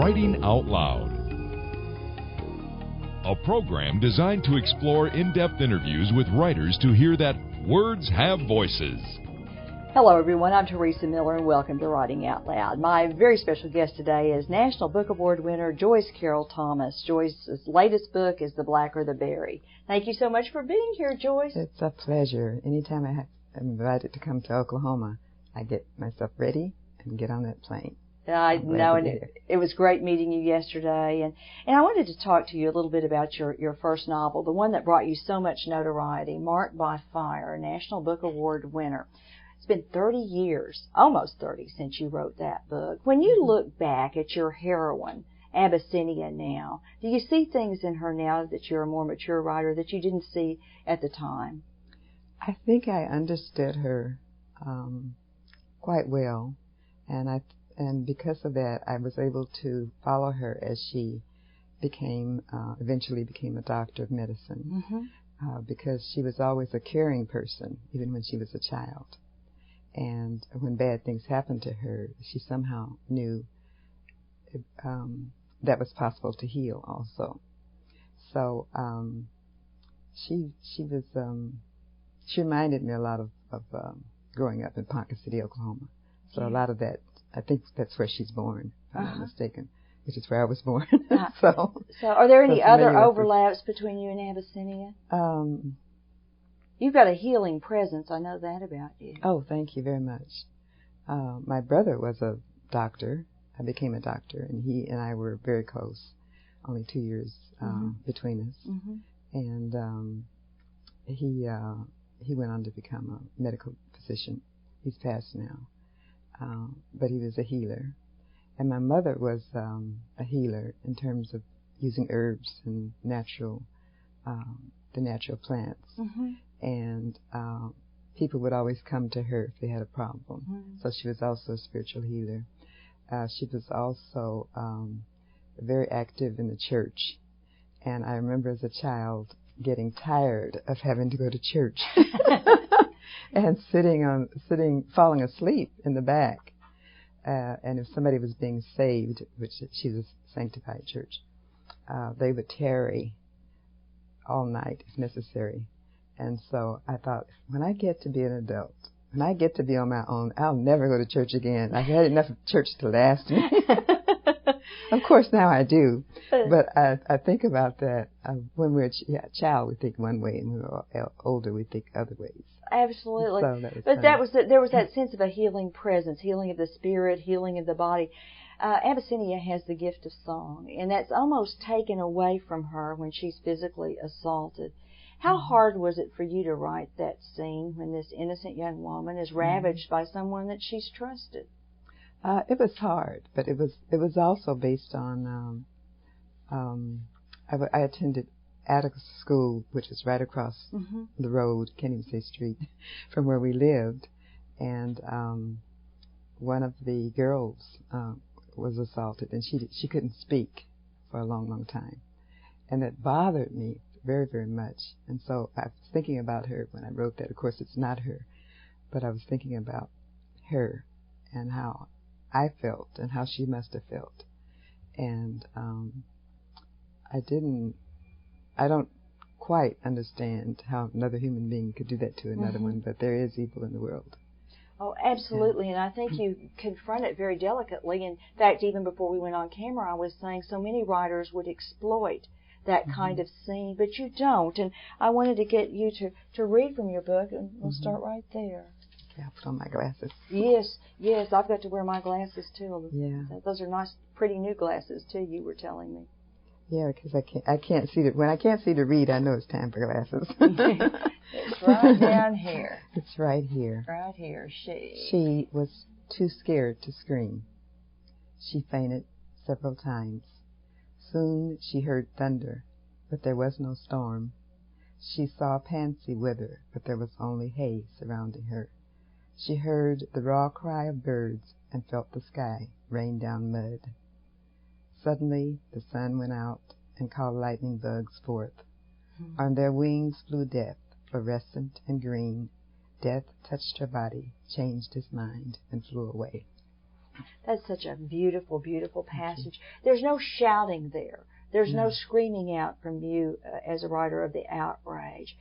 Writing Out Loud, a program designed to explore in-depth interviews with writers to hear that words have voices. Hello, everyone. I'm Teresa Miller, and welcome to Writing Out Loud. My very special guest today is National Book Award winner Joyce Carol Thomas. Joyce's latest book is The Black or the Berry. Thank you so much for being here, Joyce. It's a pleasure. Anytime I'm invited to come to Oklahoma, I get myself ready and get on that plane. I know, and it was great meeting you yesterday. And I wanted to talk to you a little bit about your first novel, the one that brought you so much notoriety, Marked by Fire, a National Book Award winner. It's been 30 years, almost 30, since you wrote that book. When you look back at your heroine, Abyssinia, now, do you see things in her now that you're a more mature writer that you didn't see at the time? I think I understood her quite well, and because of that, I was able to follow her as she eventually became a doctor of medicine, because she was always a caring person, even when she was a child. And when bad things happened to her, she somehow knew that was possible to heal also. So she reminded me a lot of growing up in Ponca City, Oklahoma. So a lot of that, I think that's where she's born, if I'm not mistaken, which is where I was born. So are there any other overlaps between you and Abyssinia? You've got a healing presence. I know that about you. Oh, thank you very much. My brother was a doctor. I became a doctor, and he and I were very close, only 2 years between us. And he went on to become a medical physician. He's passed now. But he was a healer. And my mother was a healer in terms of using herbs and the natural plants. And people would always come to her if they had a problem. So she was also a spiritual healer. She was also very active in the church. And I remember as a child getting tired of having to go to church and falling asleep in the back. And if somebody was being saved, which she was a sanctified church, they would tarry all night if necessary. And so I thought, when I get to be an adult, when I get to be on my own, I'll never go to church again. I've had enough of church to last me. Of course, now I do. But I think about that. When we're a child, we think one way, and when we're older, we think other ways. Absolutely. So there was that sense of a healing presence, healing of the spirit, healing of the body. Abyssinia has the gift of song, and that's almost taken away from her when she's physically assaulted. How hard was it for you to write that scene when this innocent young woman is ravaged by someone that she's trusted? It was hard, but it was also based on I attended Attica School, which is right across the road, can't even say street, from where we lived, and one of the girls was assaulted, and she couldn't speak for a long, long time, and it bothered me very, very much. And so I was thinking about her when I wrote that. Of course, it's not her, but I was thinking about her and how I felt and how she must have felt. And I don't quite understand how another human being could do that to another one, but there is evil in the world. Oh, absolutely, and I think you confront it very delicately. In fact, even before we went on camera, I was saying so many writers would exploit that kind of scene, but you don't. And I wanted to get you to read from your book, and we'll start right there. Okay, I'll put on my glasses. Yes, I've got to wear my glasses too. Yeah. Those are nice, pretty new glasses too, you were telling me. Yeah, because I can't see when I can't see to read, I know it's time for glasses. It's right down here. It's right here. Right here. She was too scared to scream. She fainted several times. Soon she heard thunder, but there was no storm. She saw a pansy wither, but there was only hay surrounding her. She heard the raw cry of birds and felt the sky rain down mud. Suddenly the sun went out and called lightning bugs forth. On their wings flew death, fluorescent and green. Death touched her body, changed his mind, and flew away. That's such a beautiful, beautiful passage. There's no shouting there. There's no screaming out from you as a writer of the outrage.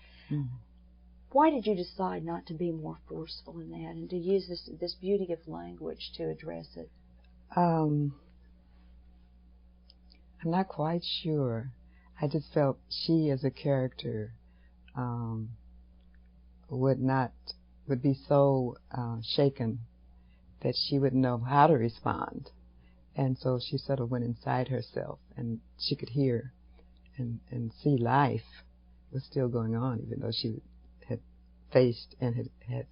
Why did you decide not to be more forceful in that and to use this beauty of language to address it? I'm not quite sure. I just felt she as a character would be so shaken that she wouldn't know how to respond. And so she sort of went inside herself, and she could hear and see life was still going on, even though she had faced and had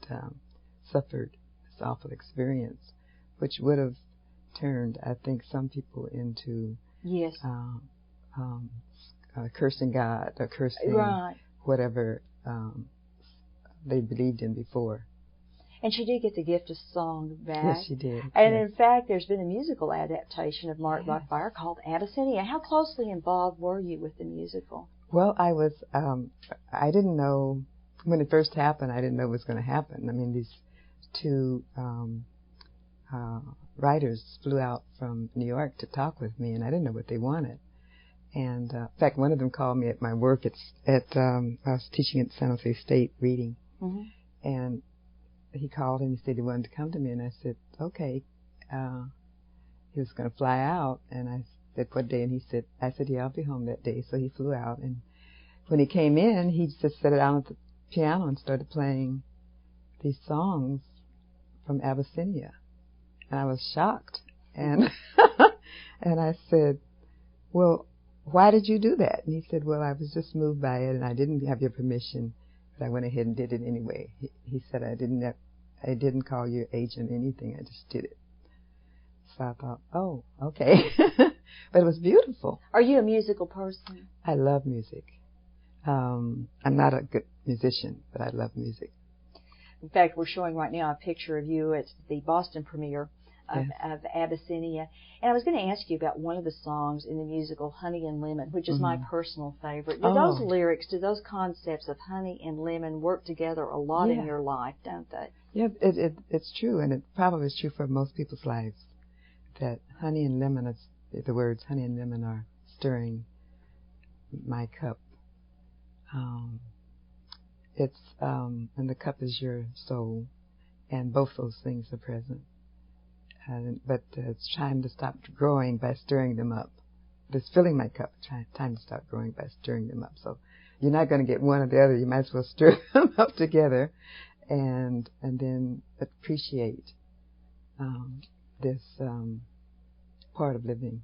suffered this awful experience, which would have turned, I think, some people into cursing God or cursing whatever they believed in before. And she did get the gift of song back. Yes, she did. And in fact, there's been a musical adaptation of Marked by Fire called Abyssinia. How closely involved were you with the musical? Well, I was, I didn't know, when it first happened, I didn't know it was going to happen. I mean, these two writers flew out from New York to talk with me, and I didn't know what they wanted. And in fact, one of them called me at my work. I was teaching at San Jose State reading, and he called and he said he wanted to come to me, and I said, okay. He was going to fly out, and I said, what day? And I said, yeah, I'll be home that day. So he flew out, and when he came in, he just sat down at the piano and started playing these songs from Abyssinia, and I was shocked, and and I said, well, why did you do that? And he said, well, I was just moved by it, and I didn't have your permission, but I went ahead and did it anyway. He said, I didn't call your agent anything, I just did it. So I thought, oh, okay. But it was beautiful. Are you a musical person? I love music. I'm not a good musician, but I love music. In fact, we're showing right now a picture of you at the Boston premiere of Abyssinia. And I was going to ask you about one of the songs in the musical, Honey and Lemon, which is my personal favorite. Do those lyrics, do those concepts of honey and lemon work together a lot in your life, don't they? Yeah, it's true, and it probably is true for most people's lives, that honey and lemon, the words honey and lemon are stirring my cup. And the cup is your soul, and both those things are present. But it's time to stop growing by stirring them up. It's filling my cup. Time to stop growing by stirring them up. So you're not going to get one or the other. You might as well stir them up together, and then appreciate this part of living.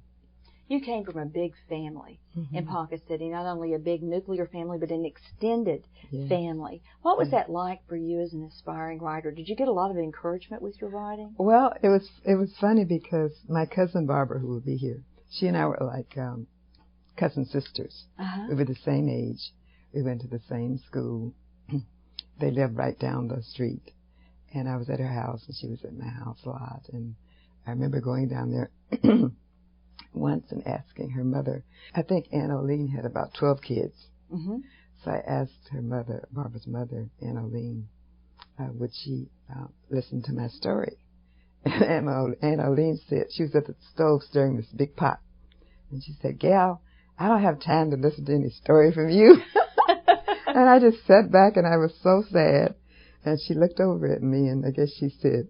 You came from a big family in Ponca City, not only a big nuclear family, but an extended family. What was that like for you as an aspiring writer? Did you get a lot of encouragement with your writing? Well, it was funny because my cousin Barbara, who will be here, she and I were like cousin sisters. We were the same age. We went to the same school. They lived right down the street. And I was at her house, and she was at my house a lot. And I remember going down there once and asking her mother, I think Aunt Oline had about 12 kids. So I asked her mother, Barbara's mother, Aunt Oline, would she listen to my story? And Aunt Oline said, she was at the stove stirring this big pot. And she said, Gal, I don't have time to listen to any story from you. And I just sat back, and I was so sad. And she looked over at me, and I guess she said,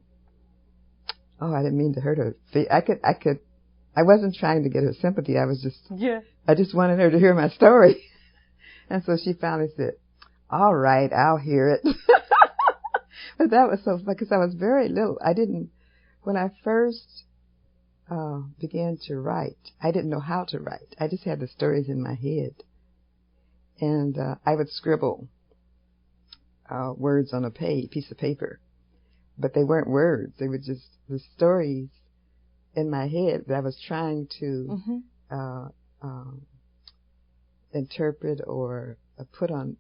oh, I didn't mean to hurt her. I wasn't trying to get her sympathy. I just wanted her to hear my story. And so she finally said, all right, I'll hear it. But that was so fun, because I was very little. When I first began to write, I didn't know how to write. I just had the stories in my head. And I would scribble words on a piece of paper. But they weren't words. They were just the stories in my head that I was trying to interpret or put on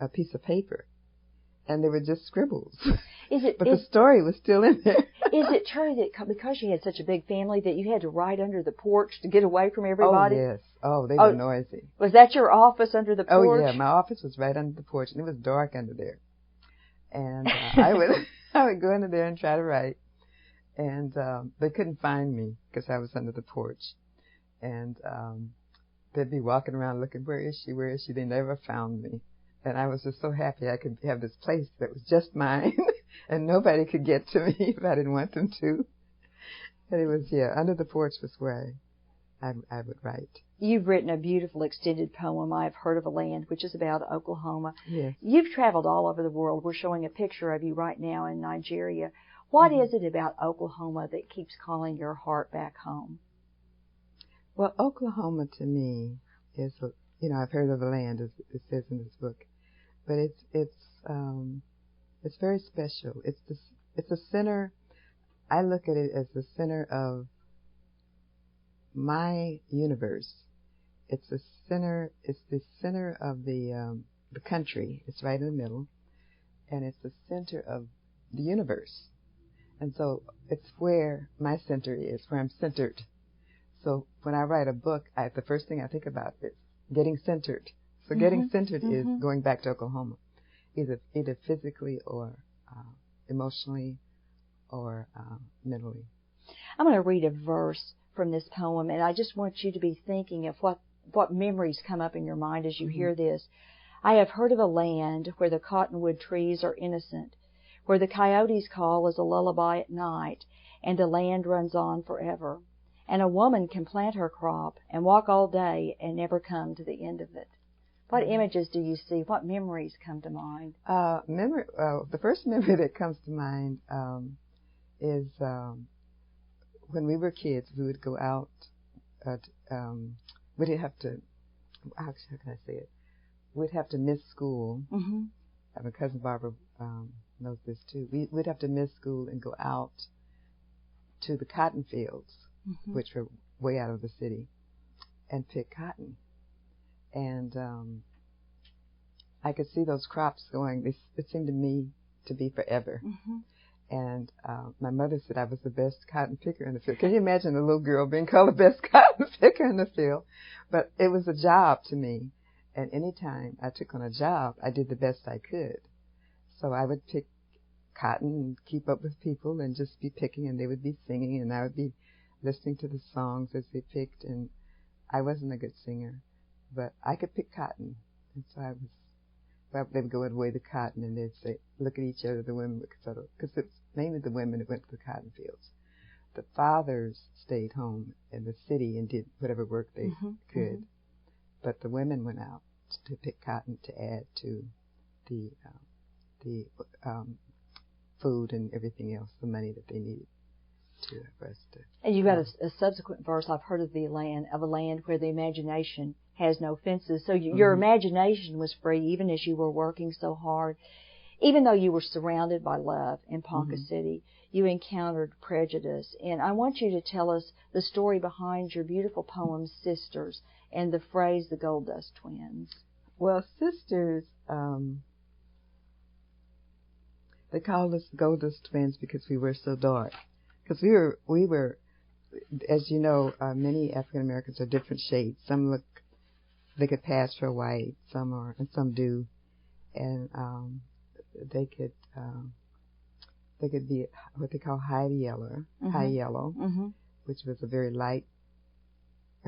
a piece of paper. And they were just scribbles. But the story was still in there. Is it true that because you had such a big family that you had to write under the porch to get away from everybody? Oh, yes. Oh, they were noisy. Was that your office under the porch? Oh, yeah. My office was right under the porch, and it was dark under there. And I would go into there and try to write. And they couldn't find me because I was under the porch. And they'd be walking around looking, where is she, where is she? They never found me. And I was just so happy I could have this place that was just mine, and nobody could get to me if I didn't want them to. And it was, under the porch was where I would write. You've written a beautiful extended poem, I've Heard of a Land, which is about Oklahoma. Yes. You've traveled all over the world. We're showing a picture of you right now in Nigeria. What is it about Oklahoma that keeps calling your heart back home? Well, Oklahoma to me is, I've heard of a land, as it says in this book, but it's very special. It's the center. I look at it as the center of my universe. It's the center of the country. It's right in the middle, and it's the center of the universe. And so it's where my center is, where I'm centered. So when I write a book, the first thing I think about is getting centered. So getting centered is going back to Oklahoma, either physically or emotionally or mentally. I'm going to read a verse from this poem, and I just want you to be thinking of what memories come up in your mind as you hear this. I have heard of a land where the cottonwood trees are innocent, where the coyote's call is a lullaby at night, and the land runs on forever. And a woman can plant her crop and walk all day and never come to the end of it. What images do you see? What memories come to mind? The first memory that comes to mind is when we were kids. We would go out. We'd have to. How can I say it? We'd have to miss school. My cousin Barbara knows this too. We'd have to miss school and go out to the cotton fields, which were way out of the city, and pick cotton. And I could see those crops going. It seemed to me to be forever. And my mother said I was the best cotton picker in the field. Can you imagine a little girl being called the best cotton picker in the field? But it was a job to me. And any time I took on a job, I did the best I could. So I would pick cotton and keep up with people and just be picking, and they would be singing, and I would be listening to the songs as they picked. And I wasn't a good singer, but I could pick cotton. And so they would go and weigh the cotton, and they'd say, look at each other, the women, because it's mainly the women that went to the cotton fields. The fathers stayed home in the city and did whatever work they could, but the women went out to pick cotton to add to the food and everything else, the money that they needed for us to. And you got a subsequent verse. I've heard of a land where the imagination has no fences. So your imagination was free, even as you were working so hard. Even though you were surrounded by love in Ponca City, you encountered prejudice. And I want you to tell us the story behind your beautiful poem, Sisters, and the phrase, the Gold Dust Twins. Well, Sisters, they called us the Gold Dust Twins because we were so dark. Because we were, as you know, many African Americans are different shades. Some they could pass for white, and some do, and they could be what they call high yellow, which was a very light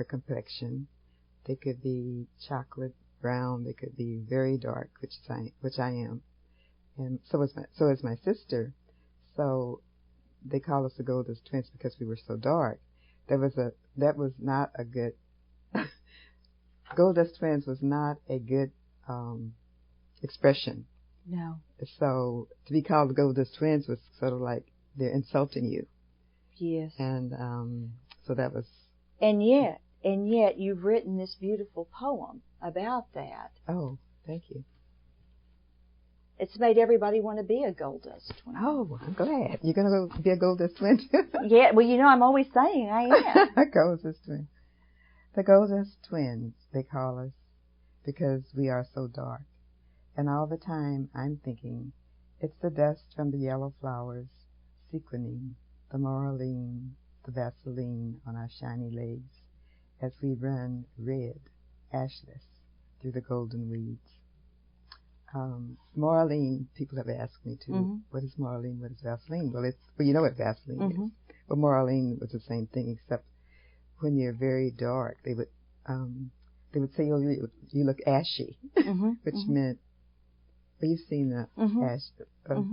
complexion. They could be chocolate brown. They could be very dark, which I am, and so is my sister. So they call us the Gold Dust Twins because we were so dark. That was not a good. Gold Dust Twins was not a good expression. No. So to be called the Gold Dust Twins was sort of like they're insulting you. Yes. And so that was. And yet you've written this beautiful poem about that. Oh, thank you. It's made everybody want to be a Gold Dust Twin. Oh, I'm glad. You're going to go be a Gold Dust Twin too? Yeah, well, I'm always saying I am. A Gold Dust Twin. The Gold Dust Twins, they call us, because we are so dark. And all the time I'm thinking, it's the dust from the yellow flowers, sequinine, the moraline, the vaseline on our shiny legs, as we run red, ashless, through the golden weeds. Marlene, people have asked me too, what is Marlene, what is Vaseline? Well, you know what Vaseline is. But Marlene was the same thing, except when you're very dark, they would say, oh, you look ashy, which meant, well, you've seen the ash,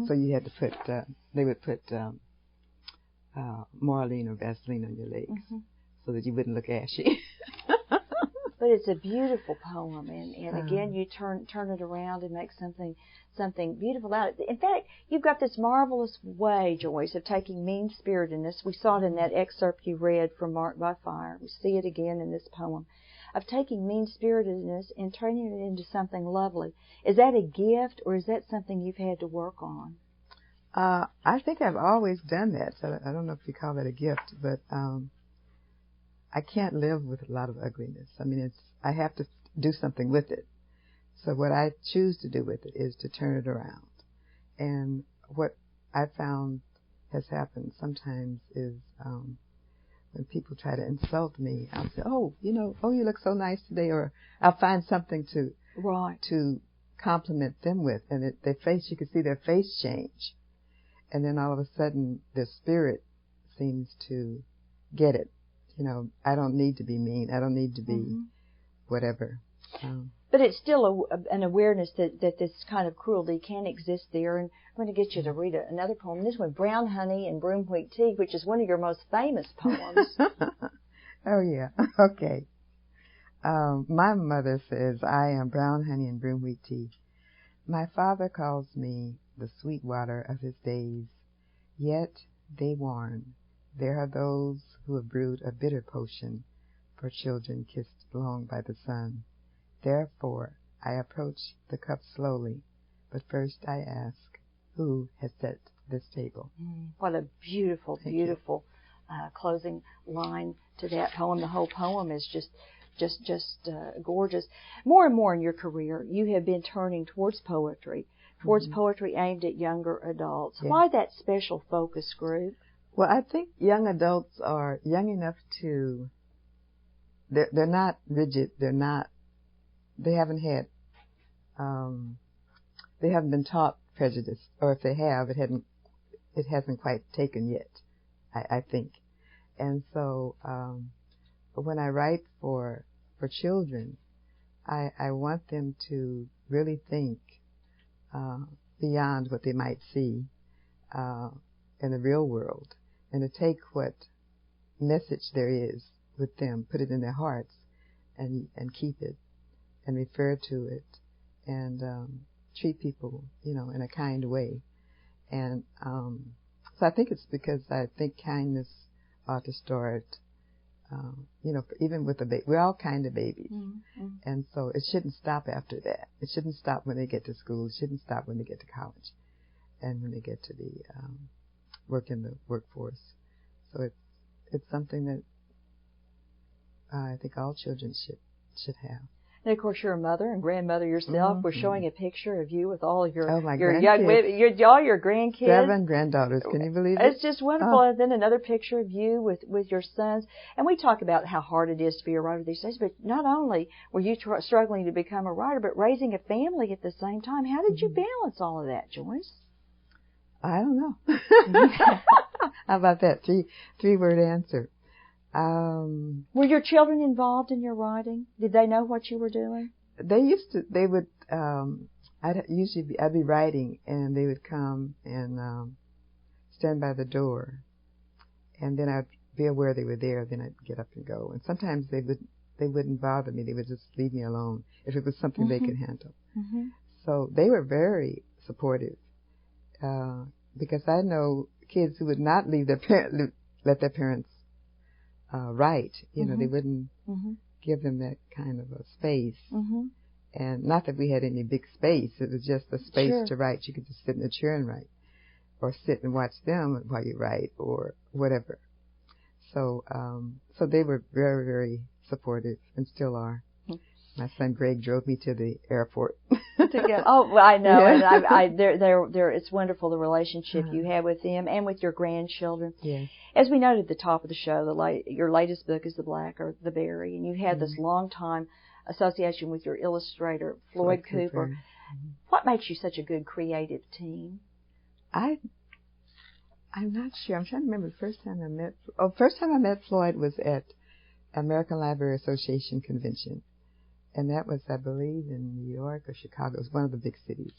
so you had to put, they would put Marlene or Vaseline on your legs so that you wouldn't look ashy. But it's a beautiful poem, and again, you turn it around and make something beautiful out of it. In fact, you've got this marvelous way, Joyce, of taking mean-spiritedness. We saw it in that excerpt you read from Marked by Fire. We see it again in this poem, of taking mean-spiritedness and turning it into something lovely. Is that a gift, or is that something you've had to work on? I think I've always done that, so I don't know if you call that a gift, but I can't live with a lot of ugliness. I mean, I have to do something with it. So what I choose to do with it is to turn it around. And what I found has happened sometimes is when people try to insult me, I'll say, oh, you look so nice today, or I'll find something to compliment them with, and you can see their face change. And then all of a sudden, their spirit seems to get it. I don't need to be mean. I don't need to be whatever. But it's still an awareness that this kind of cruelty can exist there. And I'm going to get you to read another poem. This one, Brown Honey and Broomwheat Tea, which is one of your most famous poems. Oh, yeah. Okay. My mother says, I am brown honey and broomwheat tea. My father calls me the sweet water of his days. Yet they warn, there are those who have brewed a bitter potion for children kissed long by the sun. Therefore, I approach the cup slowly, but first I ask, who has set this table? What a beautiful, beautiful closing line to that poem. The whole poem is just gorgeous. More and more in your career, you have been turning towards poetry aimed at younger adults. Yeah. Why that special focus group? Well, I think young adults are young enough to, they're not rigid, they haven't been taught prejudice, or if they have, it hasn't quite taken yet, I think. And so, when I write for children, I want them to really think, beyond what they might see, in the real world, and to take what message there is with them, put it in their hearts, and keep it, and refer to it, and treat people, in a kind way. And so I think it's because I think kindness ought to start, even with the baby. We're all kind of babies, and so it shouldn't stop after that. It shouldn't stop when they get to school. It shouldn't stop when they get to college, and when they get to the work in the workforce. So it's something that I think all children should have. And of course, you're a mother and grandmother yourself. We're showing a picture of you with all your young women, all your grandkids. 7 granddaughters. Can you believe it? It's just wonderful. And then another picture of you with your sons. And we talk about how hard it is to be a writer these days. But not only were you struggling to become a writer, but raising a family at the same time. How did you balance all of that, Joyce? I don't know. How about that? Three-word answer. Were your children involved in your writing? Did they know what you were doing? They would, I'd be writing, and they would come and stand by the door, and then I'd be aware they were there, then I'd get up and go. And sometimes they wouldn't bother me. They would just leave me alone if it was something they could handle. So they were very supportive, because I know kids who would not let their parents write. They wouldn't give them that kind of a space. And not that we had any big space. It was just a space to write. You could just sit in a chair and write, or sit and watch them while you write, or whatever. So they were very, very supportive, and still are. My son Greg drove me to the airport. Oh, well, I know. Yeah. And it's wonderful, the relationship you have with them and with your grandchildren. Yes. As we noted at the top of the show, your latest book is The Black or the Berry, and you had this long time association with your illustrator, Floyd Cooper. What makes you such a good creative team? I'm not sure. I'm trying to remember the first time I met. Oh, first time I met Floyd was at American Library Association convention, and that was, I believe, in New York or Chicago. It was one of the big cities,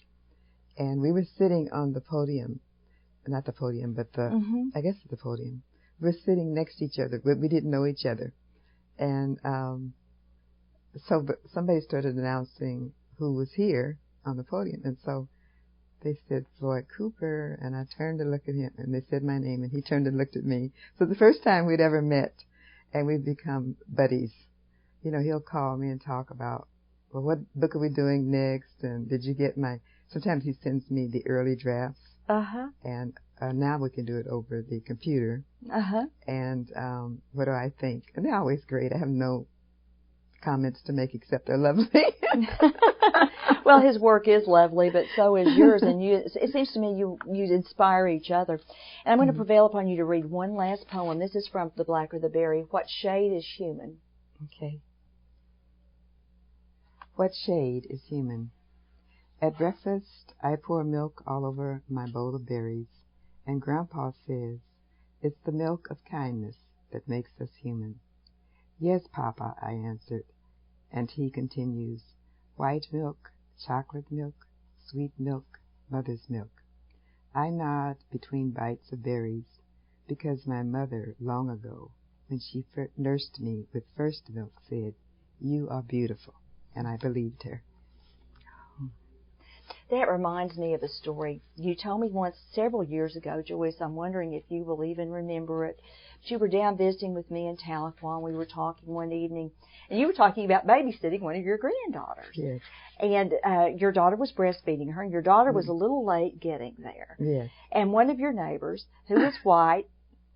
and we were sitting on the podium, not the podium, but the I guess the podium. We were sitting next to each other, but we didn't know each other, and so somebody started announcing who was here on the podium, and so they said Floyd Cooper, and I turned to look at him, and they said my name, and he turned and looked at me. So the first time we'd ever met, and we've become buddies. You know, he'll call me and talk about, well, what book are we doing next, and did you get my, sometimes he sends me the early drafts, and now we can do it over the computer, and what do I think? And they're always great. I have no comments to make except they're lovely. Well, his work is lovely, but so is yours, and it seems to me you inspire each other. And I'm going to prevail upon you to read one last poem. This is from The Black or the Berry. What shade is human? Okay. What shade is human? At breakfast, I pour milk all over my bowl of berries, and Grandpa says, it's the milk of kindness that makes us human. Yes, Papa, I answered, and he continues, white milk, chocolate milk, sweet milk, mother's milk. I nod between bites of berries, because my mother, long ago, when she nursed me with first milk, said, you are beautiful, and I believed her. That reminds me of a story you told me once several years ago, Joyce. I'm wondering if you will even remember it. But you were down visiting with me in Tahlequah, and we were talking one evening, and you were talking about babysitting one of your granddaughters. Yes. And your daughter was breastfeeding her, and your daughter was a little late getting there. Yes. And one of your neighbors, who was white,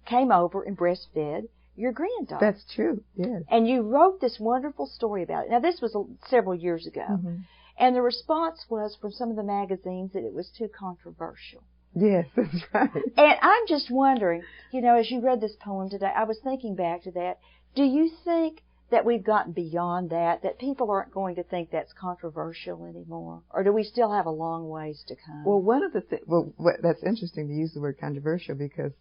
came over and breastfed your granddaughter. That's true, yes. And you wrote this wonderful story about it. Now, this was several years ago. And the response was from some of the magazines that it was too controversial. Yes, that's right. And I'm just wondering, you know, as you read this poem today, I was thinking back to that. Do you think that we've gotten beyond that people aren't going to think that's controversial anymore? Or do we still have a long ways to come? Well, one of the that's interesting to use the word controversial, because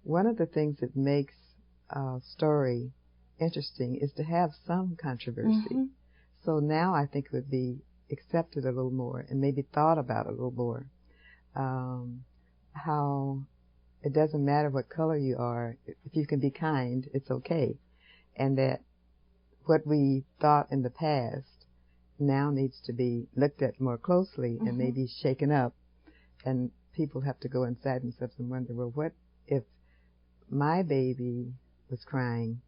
one of the things that makes a story interesting is to have some controversy. So now I think it would be accepted a little more and maybe thought about a little more. How it doesn't matter what color you are, if you can be kind, it's okay. And that what we thought in the past now needs to be looked at more closely and maybe shaken up. And people have to go inside themselves and wonder, well, what if my baby was crying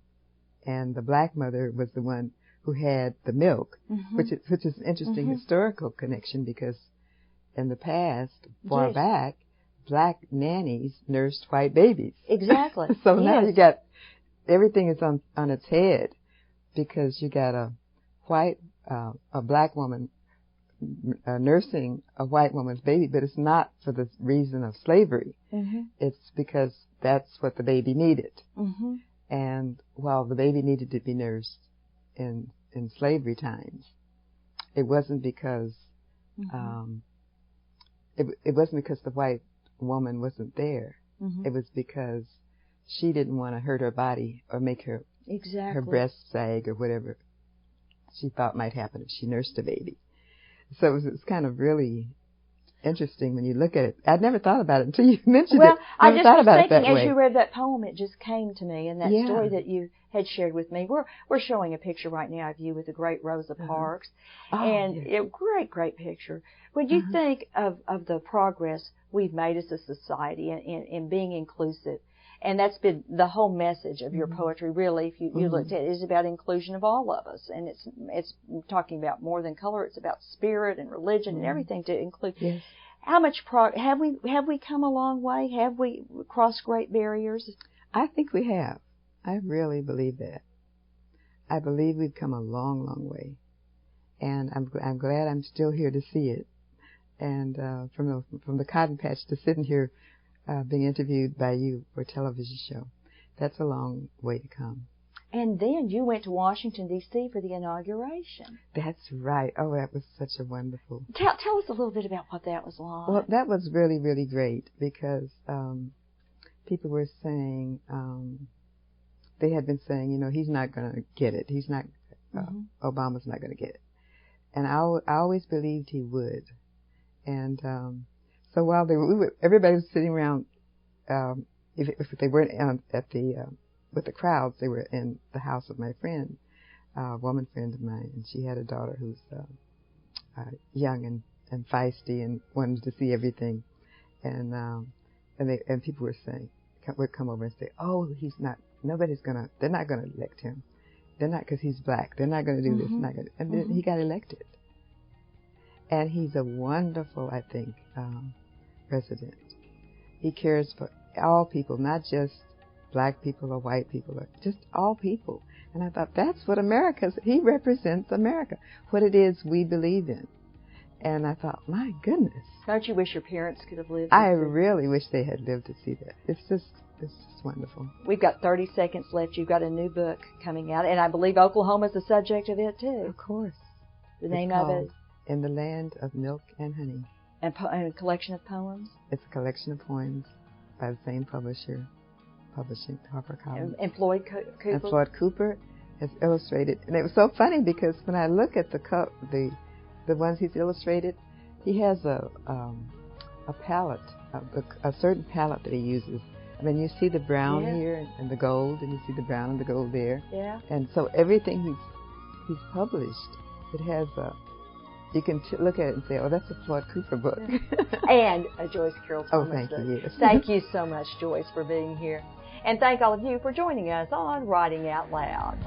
and the black mother was the one who had the milk, which is an interesting historical connection, because in the past, far back, black nannies nursed white babies. Exactly. So now you got, everything is on its head, because you got a black woman nursing a white woman's baby, but it's not for the reason of slavery. It's because that's what the baby needed. And while the baby needed to be nursed in slavery times, it wasn't because it wasn't because the white woman wasn't there. It was because she didn't want to hurt her body or make her her breast sag or whatever she thought might happen if she nursed a baby. So it's kind of really interesting when you look at it. I'd never thought about it until you mentioned it. Well, I just was thinking as you read that poem, it just came to me, and that story that you had shared with me. We're showing a picture right now of you with the great Rosa Parks, and great picture. When you think of the progress we've made as a society in being inclusive, and that's been the whole message of your poetry, really, if you looked at it, is about inclusion of all of us. And it's talking about more than color. It's about spirit and religion and everything to include. Yes. How much have we come a long way? Have we crossed great barriers? I think we have. I really believe that. I believe we've come a long, long way. And I'm glad I'm still here to see it. And from the cotton patch to sitting here being interviewed by you for a television show, that's a long way to come. And then you went to Washington, D.C. for the inauguration. That's right. Oh, that was such a wonderful... Tell us a little bit about what that was like. Well, that was really, really great because people were saying, they had been saying, you know, he's not going to get it. He's not, Obama's not going to get it. And I always believed he would. And so while everybody was sitting around, if they weren't at the... with the crowds, they were in the house of my friend, a woman friend of mine, and she had a daughter who's young and feisty and wanted to see everything. And people were saying, would come over and say, oh, he's not, they're not going to elect him. They're not, because he's black. They're not going to do this. And then he got elected. And he's a wonderful, I think, president. He cares for all people, not just black people or white people, or just all people. And I thought, that's what he represents America, what it is we believe in. And I thought, my goodness. Don't you wish your parents could have lived? I really wish they had lived to see that. It's just wonderful. We've got 30 seconds left. You've got a new book coming out, and I believe Oklahoma's the subject of it, too. Of course. The name of it? In the Land of Milk and Honey. And a collection of poems? It's a collection of poems by the same publisher, publishing HarperCollins. And Floyd Cooper? And Floyd Cooper has illustrated. And it was so funny because when I look at the ones he's illustrated, he has a palette, a certain palette that he uses. I mean, you see the brown here and the gold, and you see the brown and the gold there. Yeah. And so everything he's published, it has a... You can look at it and say, oh, that's a Floyd Cooper book. And a Joyce Carol Thomas book. Oh, thank you, yes. Thank you so much, Joyce, for being here. And thank all of you for joining us on Writing Out Loud.